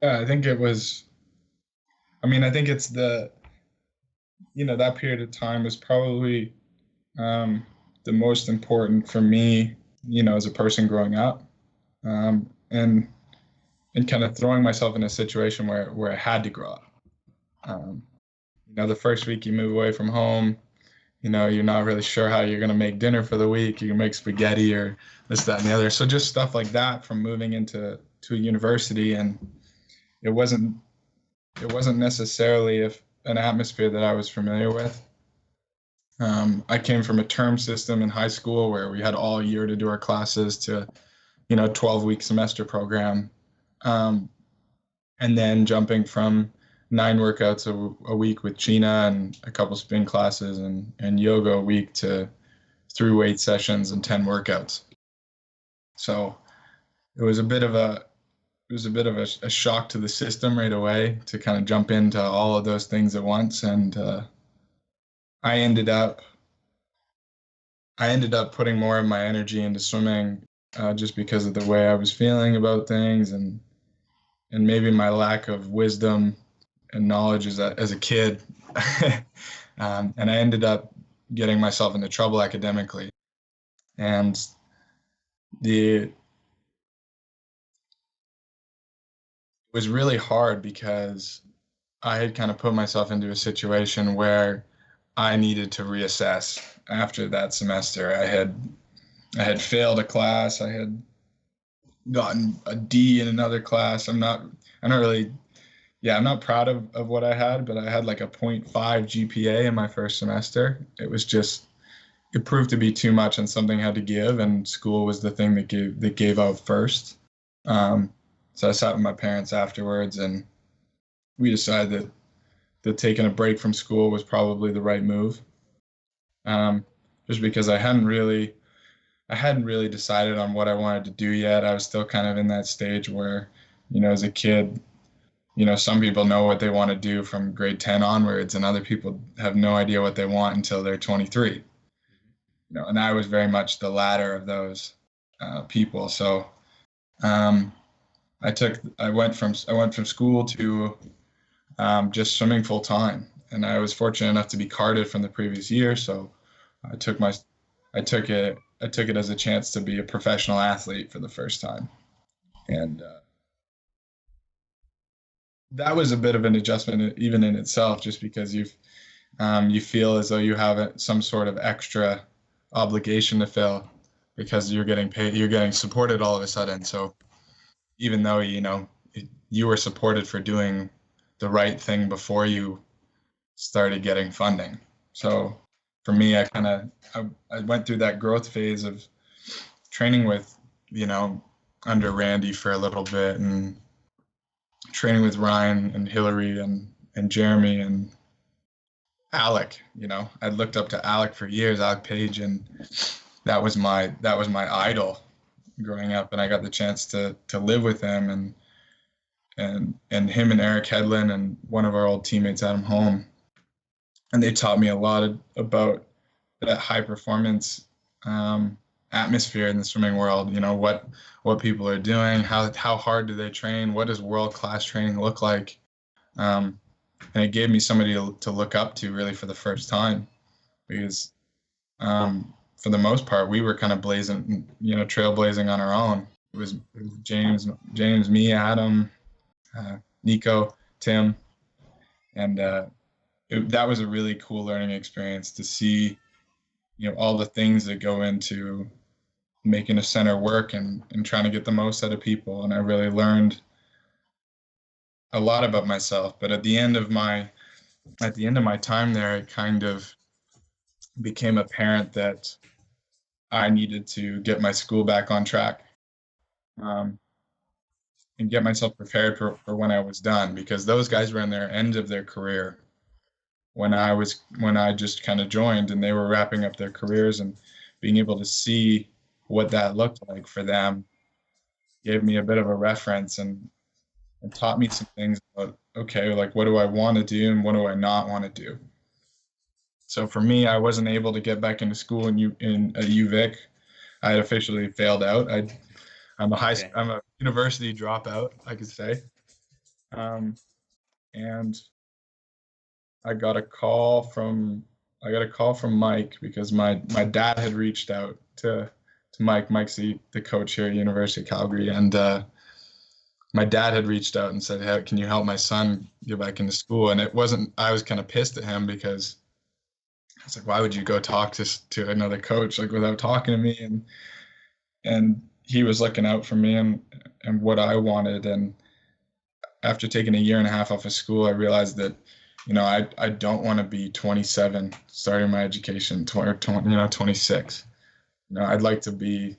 Yeah, I think it was. I mean, I think it's that period of time was probably um, the most important for me, as a person growing up, and kind of throwing myself in a situation where I had to grow up. Um, the first week you move away from home, you're not really sure how you're going to make dinner for the week. You can make spaghetti or this, that, and the other. So just stuff like that from moving into to a university, and it wasn't it wasn't necessarily an atmosphere that I was familiar with. I came from a term system in high school where we had all year to do our classes to, 12-week semester program. Um, and then jumping from 9 workouts a week with Chena and a couple spin classes and yoga a week to 3 weight sessions and 10 workouts. So it was a bit of a shock to the system right away to kind of jump into all of those things at once. And I ended up putting more of my energy into swimming just because of the way I was feeling about things and maybe my lack of wisdom and knowledge as a kid. And I ended up getting myself into trouble academically. And it was really hard because I had kind of put myself into a situation where I needed to reassess after that semester. I had failed a class. I had gotten a D in another class. I'm not really, yeah, I'm not proud of what I had, but I had like a point 0.5 GPA in my first semester. It was just, it proved to be too much and something had to give, and school was the thing that gave out first. Um, so I sat with my parents afterwards, and we decided that taking a break from school was probably the right move. Um, just because I hadn't really decided on what I wanted to do yet. I was still kind of in that stage where, as a kid, some people know what they want to do from grade 10 onwards, and other people have no idea what they want until they're 23. And I was very much the latter of those people. So um, I went from school to just swimming full time, and I was fortunate enough to be carded from the previous year. So I took my I took it as a chance to be a professional athlete for the first time, and that was a bit of an adjustment even in itself, just because you feel as though you have some sort of extra obligation to fill because you're getting paid, you're getting supported all of a sudden. So even though you were supported for doing the right thing before you started getting funding. So for me, I went through that growth phase of training with, you know, under Randy for a little bit, and training with Ryan and Hillary and Jeremy and Alec. I'd looked up to Alec for years, Alec Page, and that was my idol growing up, and I got the chance to live with him, and him and Eric Hedlund and one of our old teammates, Adam Holm, and they taught me a lot about that high performance atmosphere in the swimming world. What people are doing, how hard do they train, what does world class training look like, and it gave me somebody to look up to really for the first time, because for the most part we were kind of blazing, trailblazing on our own. It was James, me, Adam, Nico, Tim, and that was a really cool learning experience to see, all the things that go into making a center work, and trying to get the most out of people. And I really learned a lot about myself. But at the end of my time there, it kind of became apparent that I needed to get my school back on track, um, and get myself prepared for when I was done, because those guys were in their end of their career when I just kind of joined, and they were wrapping up their careers. And being able to see what that looked like for them gave me a bit of a reference, and taught me some things about, okay, like, what do I want to do and what do I not want to do. So for me, I wasn't able to get back into school at UVic. I had officially failed out. Okay. I'm a university dropout, I could say. Um, and I got a call from Mike, because my dad had reached out to Mike. Mike's the coach here at University of Calgary, and my dad had reached out and said, "Hey, can you help my son get back into school?" And it wasn't. I was kind of pissed at him, because I was like, "Why would you go talk to another coach, like, without talking to me?" And he was looking out for me and what I wanted. And after taking a year and a half off of school, I realized that, I don't want to be 27 starting my education, 20, 26. I'd like to be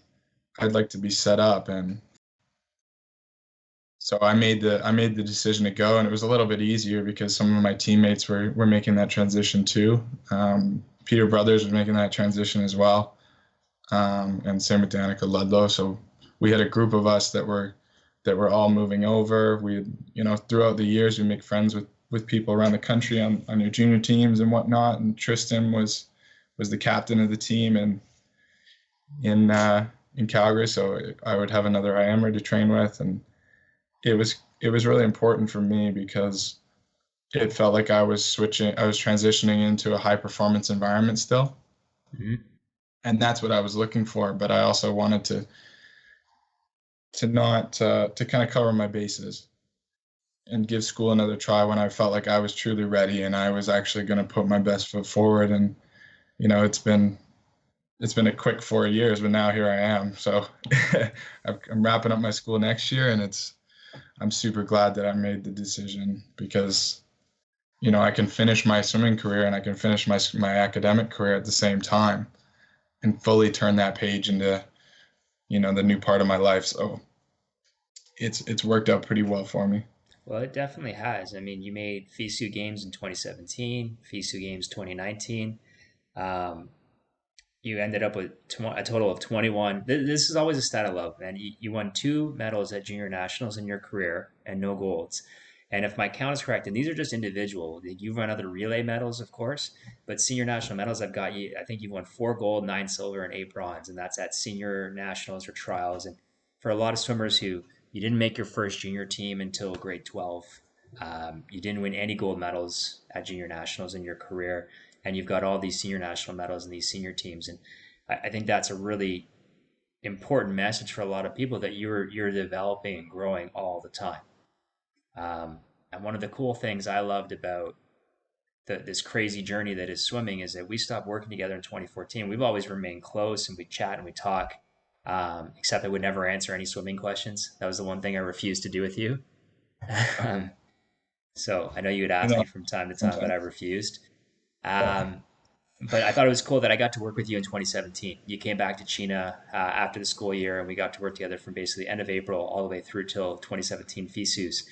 set up. And so I made the decision to go, and it was a little bit easier because some of my teammates were making that transition too. Peter Brothers was making that transition as well, and same with Danica Ludlow. So we had a group of us that were all moving over. We had, throughout the years, we make friends with people around the country on your junior teams and whatnot. And Tristan was the captain of the team in Calgary, so I would have another IMer to train with. And it was really important for me, because it felt like I was transitioning into a high performance environment still. Hmm. And that's what I was looking for. But I also wanted to not to kind of cover my bases and give school another try when I felt like I was truly ready and I was actually going to put my best foot forward. And it's been a quick 4 years, but now here I am. So I'm wrapping up my school next year, and I'm super glad that I made the decision because, you know, I can finish my swimming career and I can finish my academic career at the same time and fully turn that page into, you know, the new part of my life. So it's worked out pretty well for me. Well, it definitely has. I mean, you made FISU games in 2017, FISU games 2019. Um, you ended up with a total of 21. This is always a stat I love, man. You won two medals at junior nationals in your career and no golds. And if my count is correct, and these are just individual, you've won other relay medals, of course, but senior national medals, I've got you. I think you've won four gold, nine silver, and eight bronze, and that's at senior nationals or trials. And for a lot of swimmers who you didn't make your first junior team until grade 12, you didn't win any gold medals at junior nationals in your career, and you've got all these senior national medals and these senior teams. And I think that's a really important message for a lot of people that you're developing and growing all the time. And one of the cool things I loved about this crazy journey that is swimming is that we stopped working together in 2014. We've always remained close and we chat and we talk, except I would never answer any swimming questions. That was the one thing I refused to do with you. um, so I know you would You ask know, me from time to time, but I sometimes. refused. Yeah. Um, but I thought it was cool that I got to work with you in 2017. You came back to Chena after the school year, and we got to work together from basically the end of April all the way through till 2017 FISUs.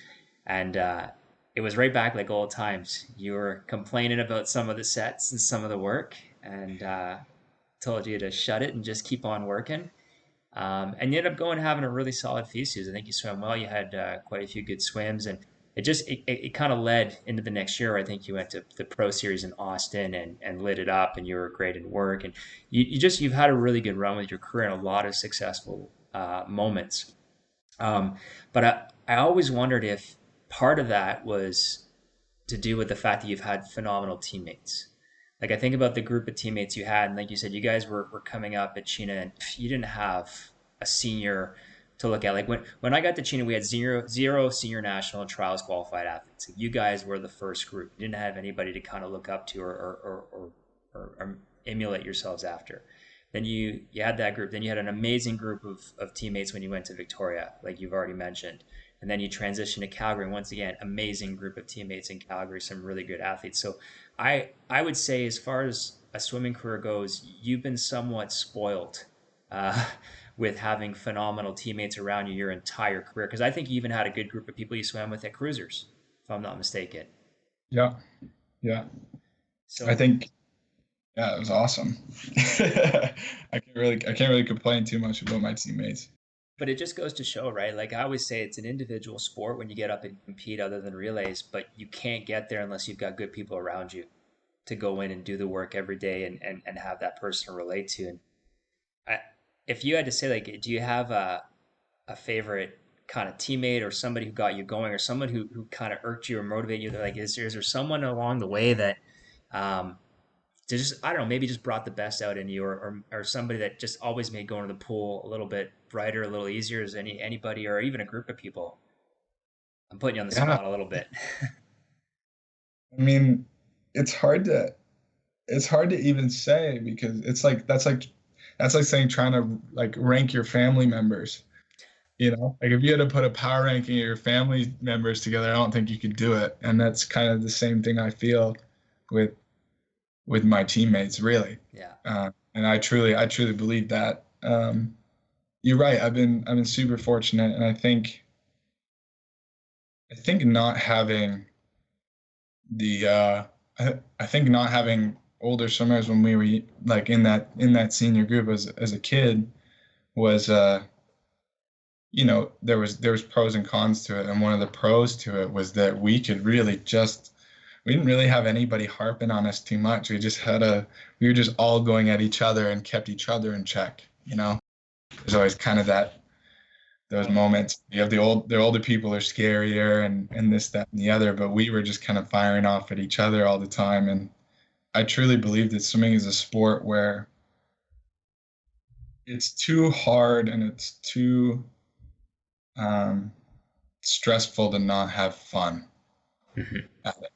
And it was right back like old times. You were complaining about some of the sets and some of the work, and told you to shut it and just keep on working. And you ended up going and having a really solid FISUs. I think you swam well. You had quite a few good swims, and it kind of led into the next year. I think you went to the Pro Series in Austin and lit it up, and you were great in work. And you've had a really good run with your career and a lot of successful moments. Um, but I always wondered if part of that was to do with the fact that you've had phenomenal teammates. Like I think about the group of teammates you had, and like you said, you guys were coming up at Chena, and you didn't have a senior to look at. Like when I got to Chena, we had zero senior national and trials qualified athletes. Like you guys were the first group. You didn't have anybody to kind of look up to or emulate yourselves after. Then you had that group. Then you had an amazing group of teammates when you went to Victoria, like you've already mentioned. And then you transitioned to Calgary. And once again, amazing group of teammates in Calgary, some really good athletes. So I would say, as far as a swimming career goes, you've been somewhat spoiled uh, with having phenomenal teammates around you your entire career. Because I think you even had a good group of people you swam with at cruisers, if I'm not mistaken. Yeah. Yeah. I So, think yeah, it was awesome. I can't really complain too much about my teammates. but it just goes to show, right? Like I always say, it's an individual sport when you get up and compete, other than relays. But you can't get there unless you've got good people around you to go in and do the work every day and have that person to relate to. And I, if you had to say, like, do you have a favorite kind of teammate or somebody who got you going or someone who kind of irked you or motivated you? Like, is there someone along the way that um, just, I don't know, maybe just brought the best out in you, or somebody that just always made going to the pool a little bit brighter, a little easier? As anybody or even a group of people? I'm putting you on the Yeah. spot a little bit. I mean, it's hard to it's hard to even say because it's like that's like saying trying to like rank your family members. You know, like if you had to put a power ranking of your family members together, I don't think you could do it. And that's kind of the same thing I feel with with my teammates, really. Yeah. And I truly believe that. You're right. I've been super fortunate, and I think not having the I think not having older swimmers when we were like in that senior group as a kid was you know, there was pros and cons to it, and one of the pros to it was that we could really just we didn't really have anybody harping on us too much. We were just all going at each other and kept each other in check. You know, there's always kind of those Oh, moments. You have the older people are scarier and this that and the other, but we were just kind of firing off at each other all the time. And I truly believe that swimming is a sport where it's too hard and it's too um, stressful to not have fun mhm. at it.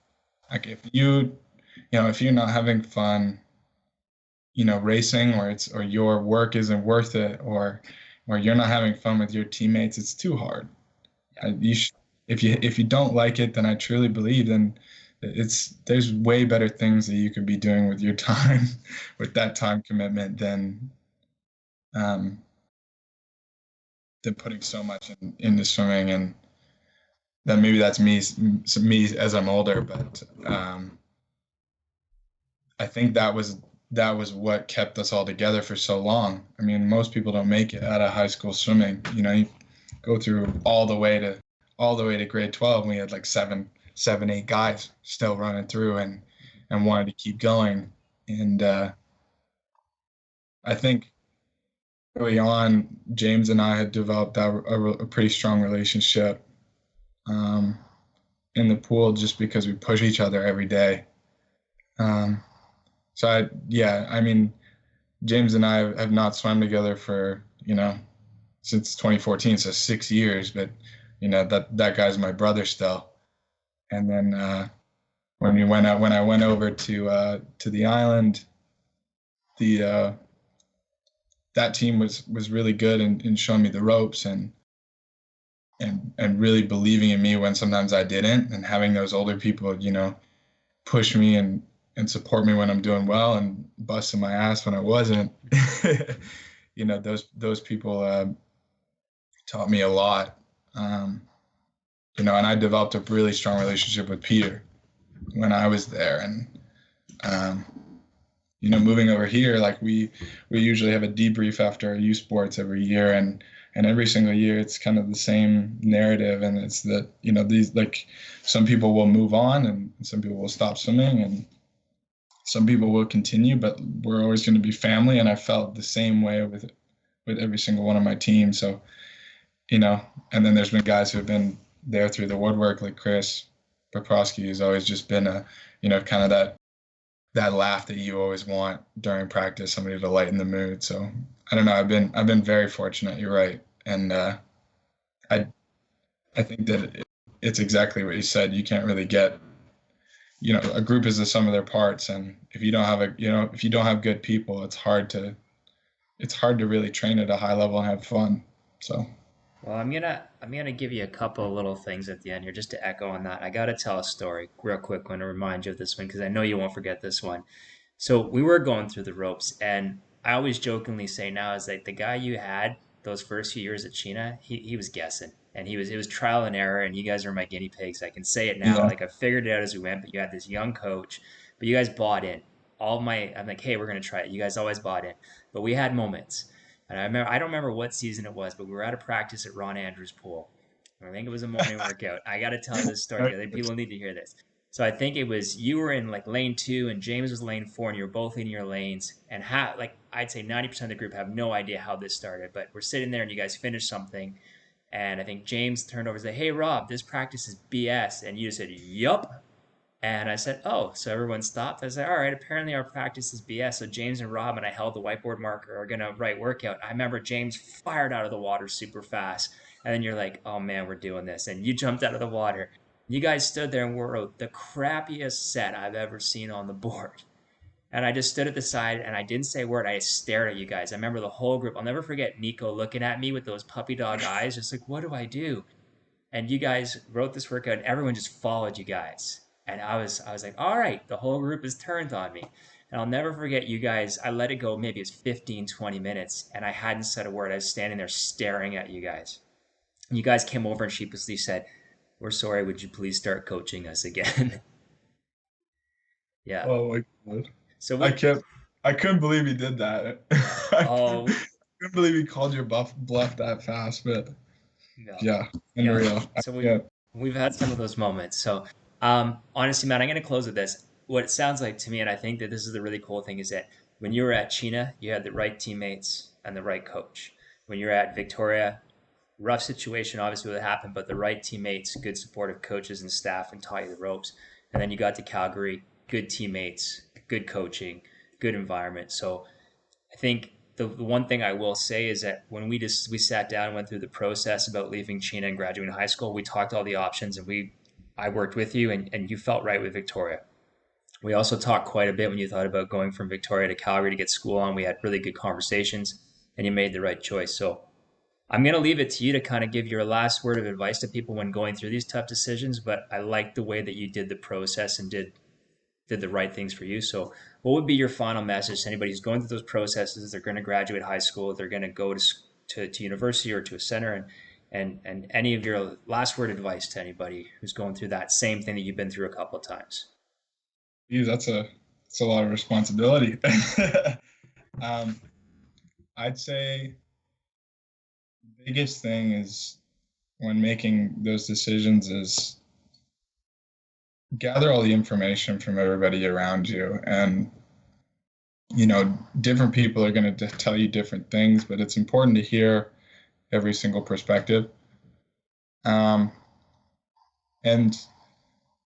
Like if you know, if you're not having fun, you know, racing or your work isn't worth it or you're not having fun with your teammates, it's too hard. Yeah. You if you don't like it, then I truly believe then there's way better things that you could be doing with your time, with that time commitment um, than putting so much into swimming. And then maybe that's me as I'm older, but I think that was what kept us all together for so long. I mean, most people don't make it out of high school swimming. You go through all the way to grade 12, and we had like seven, 8 guys still running through and wanted to keep going. And I think early on, James and I had developed a pretty strong relationship um, in the pool just because we push each other every day. Um, yeah, I mean, James and I have not swum together for, since 2014, so 6 years, but that guy's my brother still. And then when I went over to the island, the that team was really good in showing me the ropes and really believing in me when sometimes I didn't, and having those older people, push me and support me when I'm doing well and busting my ass when I wasn't. Those people taught me a lot. Um, and I developed a really strong relationship with Peter when I was there. And um, moving over here, like we usually have a debrief after our youth sports every year, and every single year it's kind of the same narrative, and it's that these, like, some people will move on and some people will stop swimming and some people will continue, but we're always going to be family. And I felt the same way with every single one of my teams. So and then there's been guys who have been there through the woodwork, like Chris Poprowski, who's always just been kind of that laugh that you always want during practice, somebody to lighten the mood. So I don't know. I've been very fortunate. You're right, and I I think that it's exactly what you said. You can't really get a group is the sum of their parts, and if you don't have good people, it's hard to really train at a high level and have fun. So. Well, I'm gonna give you a couple of little things at the end here just to echo on that. I gotta tell a story real quick one to remind you of this one because I know you won't forget this one. So we were going through the ropes, and I always jokingly say now is like the guy you had those first few years at Chena, he was guessing, and it was trial and error, and you guys are my guinea pigs. I can say it now, Yeah. like I figured it out as we went. But you had this young coach, but you guys bought in. I'm like, hey, we're gonna try it. You guys always bought in, but we had moments, and I don't remember what season it was, but we were at a practice at Ron Andrews' pool. I think it was a morning workout. I got to tell this story because I think people need to hear this. So I think it was you were in like lane 2 and James was lane 4 and you were both in your lanes and like I'd say 90% of the group have no idea how this started, but we're sitting there and you guys finished something and I think James turned over and said, "Hey Rob, this practice is BS," and you said, "Yup." And I said, "Oh," so everyone stopped. I said, "All right, apparently our practice is BS." So James and Rob and I held the whiteboard marker are gonna write workout. I remember James fired out of the water super fast, and then you're like, "Oh man, we're doing this," and you jumped out of the water. You guys stood there and wrote the crappiest set I've ever seen on the board. And I just stood at the side and I didn't say a word. I stared at you guys. I remember the whole group. I'll never forget Nico looking at me with those puppy dog eyes, just like, what do I do? And you guys wrote this workout and everyone just followed you guys. And I was like, all right, the whole group is turned on me. And I'll never forget you guys. I let it go maybe it's 15, 20 minutes and I hadn't said a word. I was standing there staring at you guys. And you guys came over and sheepishly said, "We're sorry, would you please start coaching us again?" Yeah. Oh my God. So I what kept I couldn't believe he did that. oh Couldn't believe he called your bluff that fast, but yeah. yeah, Yeah. unreal. So Yeah. we've had some of those moments. So honestly, man, I'm gonna close with this. What it sounds like to me, and I think that this is the really cool thing, is that when you were at Chena, you had the right teammates and the right coach. When you're at Victoria, rough situation obviously what happened, but the right teammates, good supportive coaches and staff and taught you the ropes. And then you got to Calgary, good teammates, good coaching, good environment. So I think the one thing I will say is that when we sat down and went through the process about leaving Chena and graduating high school, we talked all the options and I worked with you and you felt right with Victoria. We also talked quite a bit when you thought about going from Victoria to Calgary to get school on. We had really good conversations and you made the right choice. So I'm going to leave it to you to kind of give your last word of advice to people when going through these tough decisions, but I like the way that you did the process and did the right things for you. So, what would be your final message to anybody who's going through those processes? They're going to graduate high school, they're going to go to university or to a center, and any of your last word advice to anybody who's going through that same thing that you've been through a couple of times. Geez, that's a lot of responsibility. um, I'd say the biggest thing is when making those decisions is gather all the information from everybody around you. And different people are going to tell you different things, but it's important to hear every single perspective. um, and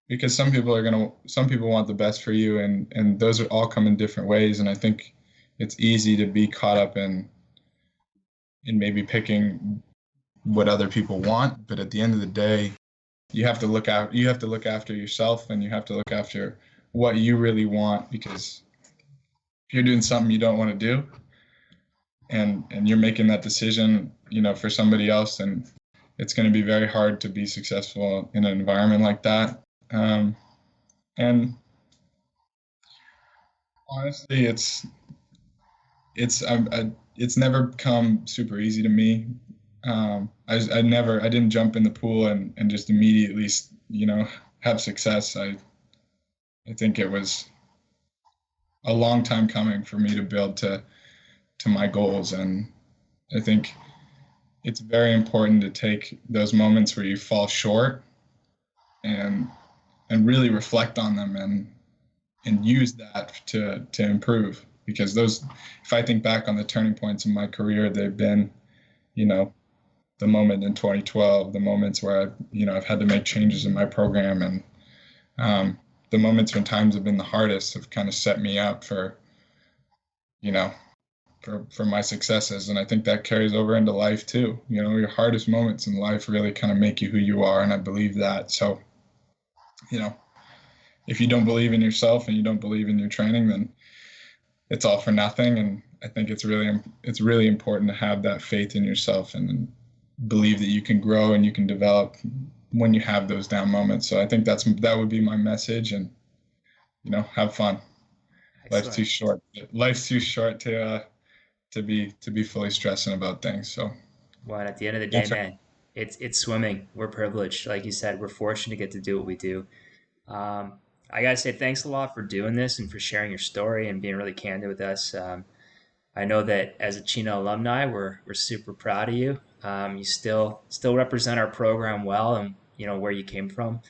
because some people want the best for you, and those are all come in different ways. And I think it's easy to be caught up in maybe picking what other people want, but at the end of the day, you have to look after yourself, and you have to look after what you really want. Because if you're doing something you don't want to do, and you're making that decision, for somebody else, then it's going to be very hard to be successful in an environment like that. And honestly, it's never come super easy to me. I didn't jump in the pool and just immediately, have success. I think it was a long time coming for me to build to my goals. And I think it's very important to take those moments where you fall short and really reflect on them, and use that to improve. Because those, if I think back on the turning points in my career, they've been, you know, the moment in 2012, the moments where I've had to make changes in my program, and the moments when times have been the hardest have kind of set me up for, you know, for my successes. And I think that carries over into life too. Your hardest moments in life really kind of make you who you are, and I believe that. So, you know, if you don't believe in yourself and you don't believe in your training, then it's all for nothing. And I think it's really important to have that faith in yourself, and believe that you can grow and you can develop when you have those down moments. So I think that would be my message. And have fun. Life's too Excellent. short. Life's too short to be fully stressing about things. So Well, and at the end of the day, that's right. man, it's swimming. We're privileged, like you said. We're fortunate to get to do what we do. Um, I gotta say thanks a lot for doing this and for sharing your story and being really candid with us. I know that as a Chena alumni, we're super proud of you. You still represent our program well, and where you came from,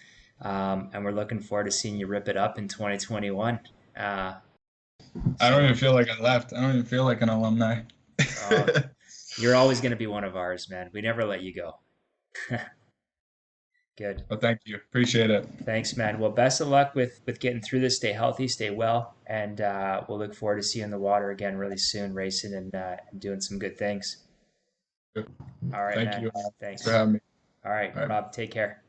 and we're looking forward to seeing you rip it up in 2021. Uh, I don't so, even feel like I left. I don't even feel like an alumni. uh, you're always going to be one of ours, man. We never let you go. Good. Well, thank you. Appreciate it. Thanks, man. Well, best of luck with getting through this. Stay healthy, stay well, and we'll look forward to seeing you in the water again really soon, racing and doing some good things. All right, Thank man. you. Thanks for Thanks. having me. All right, All right. Rob, take care.